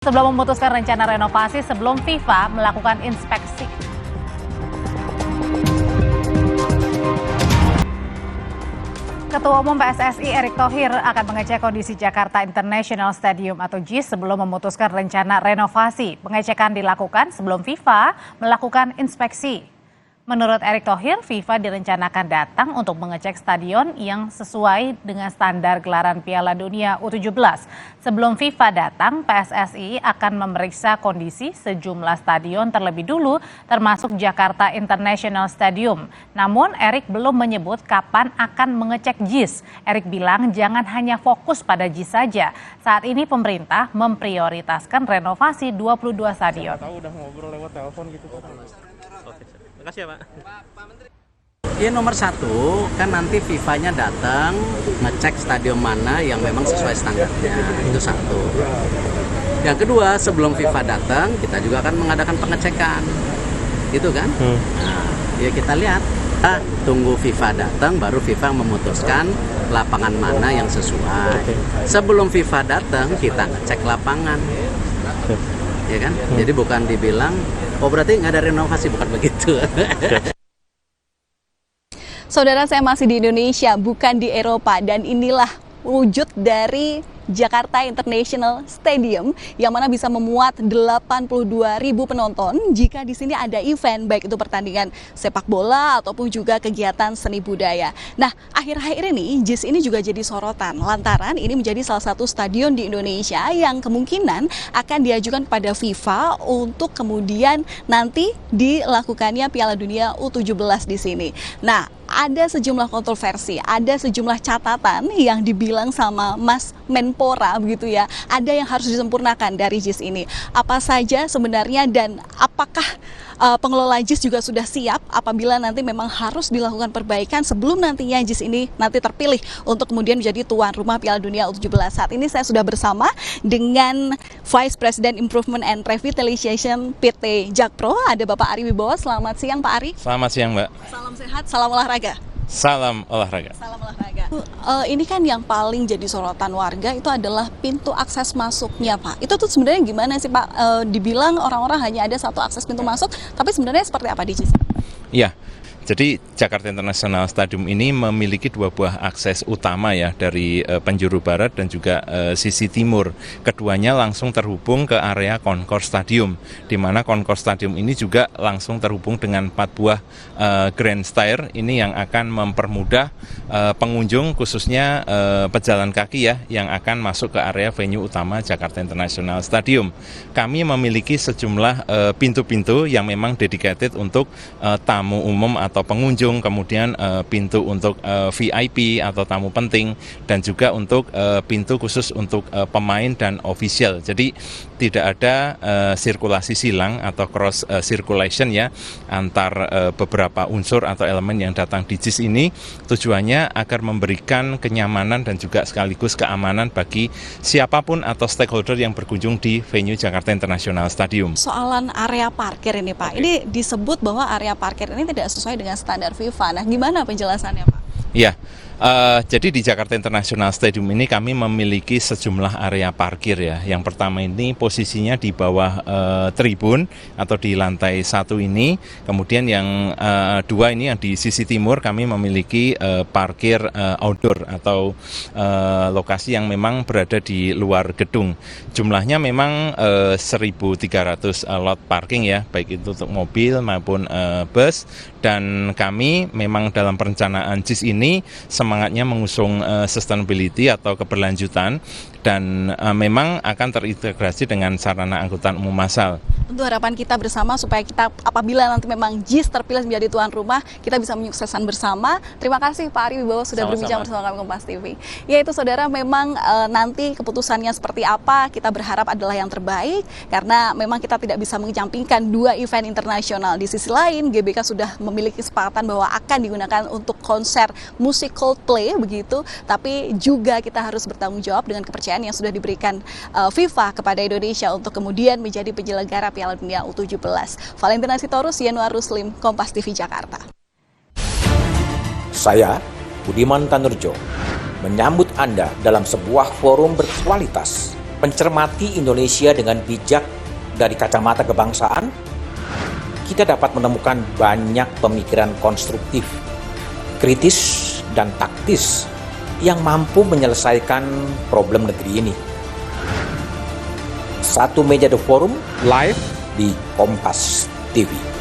Sebelum memutuskan rencana renovasi sebelum FIFA melakukan inspeksi. Ketua Umum PSSI Erick Thohir akan mengecek kondisi Jakarta International Stadium atau JIS sebelum memutuskan rencana renovasi. Pengecekan dilakukan sebelum FIFA melakukan inspeksi. Menurut Erick Thohir, FIFA direncanakan datang untuk mengecek stadion yang sesuai dengan standar gelaran Piala Dunia U17. Sebelum FIFA datang, PSSI akan memeriksa kondisi sejumlah stadion terlebih dulu, termasuk Jakarta International Stadium. Namun, Erick belum menyebut kapan akan mengecek JIS. Erick bilang jangan hanya fokus pada JIS saja. Saat ini pemerintah memprioritaskan renovasi 22 stadion. Tahu udah ngobrol lewat telepon gitu Pak. Makasih ya Pak. Ya nomor satu kan nanti FIFA-nya datang ngecek stadion mana yang memang sesuai standarnya, itu satu. Yang kedua, sebelum FIFA datang kita juga akan mengadakan pengecekan, gitu kan? Nah, ya kita lihat, tunggu FIFA datang baru FIFA memutuskan lapangan mana yang sesuai. Sebelum FIFA datang kita ngecek lapangan, ya kan? Jadi bukan dibilang, oh berarti nggak ada renovasi, bukan begitu. Saudara, saya masih di Indonesia, bukan di Eropa, dan inilah wujud dari Jakarta International Stadium yang mana bisa memuat 82.000 penonton jika di sini ada event, baik itu pertandingan sepak bola ataupun juga kegiatan seni budaya. Nah, akhir-akhir ini JIS ini juga jadi sorotan lantaran ini menjadi salah satu stadion di Indonesia yang kemungkinan akan diajukan kepada FIFA untuk kemudian nanti dilakukannya Piala Dunia U17 di sini. Nah, ada sejumlah kontroversi, ada sejumlah catatan yang dibilang sama Mas Menpora begitu ya. Ada yang harus disempurnakan dari JIS ini. Apa saja sebenarnya dan apakah pengelola JIS juga sudah siap apabila nanti memang harus dilakukan perbaikan sebelum nantinya JIS ini nanti terpilih untuk kemudian menjadi tuan rumah Piala Dunia U17. Saat ini saya sudah bersama dengan Vice President Improvement and Revitalization PT Jakpro, ada Bapak Ari Wibowo. Selamat siang Pak Ari. Selamat siang Mbak. Salam sehat, salam olahraga. Salam olahraga. Salam olahraga. Ini kan yang paling jadi sorotan warga itu adalah pintu akses masuknya Pak. Itu tuh sebenarnya gimana sih Pak? Dibilang orang-orang hanya ada satu akses pintu masuk, tapi sebenarnya seperti apa di JIS? Iya. Jadi Jakarta International Stadium ini memiliki dua buah akses utama ya dari penjuru barat dan juga sisi timur. Keduanya langsung terhubung ke area Concourse Stadium, di mana Concourse Stadium ini juga langsung terhubung dengan 4 buah Grand Stair ini yang akan mempermudah pengunjung khususnya pejalan kaki ya yang akan masuk ke area venue utama Jakarta International Stadium. Kami memiliki sejumlah pintu-pintu yang memang dedicated untuk tamu umum atau pengunjung, kemudian pintu untuk VIP atau tamu penting, dan juga untuk pintu khusus untuk pemain dan official. Jadi tidak ada sirkulasi silang atau cross circulation ya antar beberapa unsur atau elemen yang datang di JIS ini. Tujuannya agar memberikan kenyamanan dan juga sekaligus keamanan bagi siapapun atau stakeholder yang berkunjung di venue Jakarta International Stadium. Soalan area parkir ini Pak, ini disebut bahwa area parkir ini tidak sesuai dengan standar FIFA. Nah, gimana penjelasannya Pak? Ya, jadi di Jakarta International Stadium ini kami memiliki sejumlah area parkir ya. Yang pertama ini posisinya di bawah tribun atau di lantai 1 ini. Kemudian yang dua ini yang di sisi timur kami memiliki parkir outdoor atau lokasi yang memang berada di luar gedung. Jumlahnya memang 1.300 lot parking ya, baik itu untuk mobil maupun bus. Dan kami memang dalam perencanaan JIS ini semangatnya mengusung sustainability atau keberlanjutan dan memang akan terintegrasi dengan sarana angkutan umum massal. Tentu harapan kita bersama supaya kita apabila nanti memang JIS terpilih menjadi tuan rumah, kita bisa menyukseskan bersama. Terima kasih Pak Ari Wibowo sudah berbincang bersama kami Kompas TV. Ya itu saudara, memang nanti keputusannya seperti apa kita berharap adalah yang terbaik karena memang kita tidak bisa mengecampingkan 2 event internasional. Di sisi lain GBK sudah memiliki kesepakatan bahwa akan digunakan untuk konser musik Coldplay begitu, tapi juga kita harus bertanggung jawab dengan kepercayaan yang sudah diberikan FIFA kepada Indonesia untuk kemudian menjadi penyelenggara Piala Dunia U17. Valentina Sitorus, Yanuar Ruslim, Kompas TV Jakarta. Saya, Budiman Tanurjo, menyambut Anda dalam sebuah forum berkualitas mencermati Indonesia dengan bijak dari kacamata kebangsaan, kita dapat menemukan banyak pemikiran konstruktif, kritis, dan taktis yang mampu menyelesaikan problem negeri ini. Satu Meja The Forum live di Kompas TV.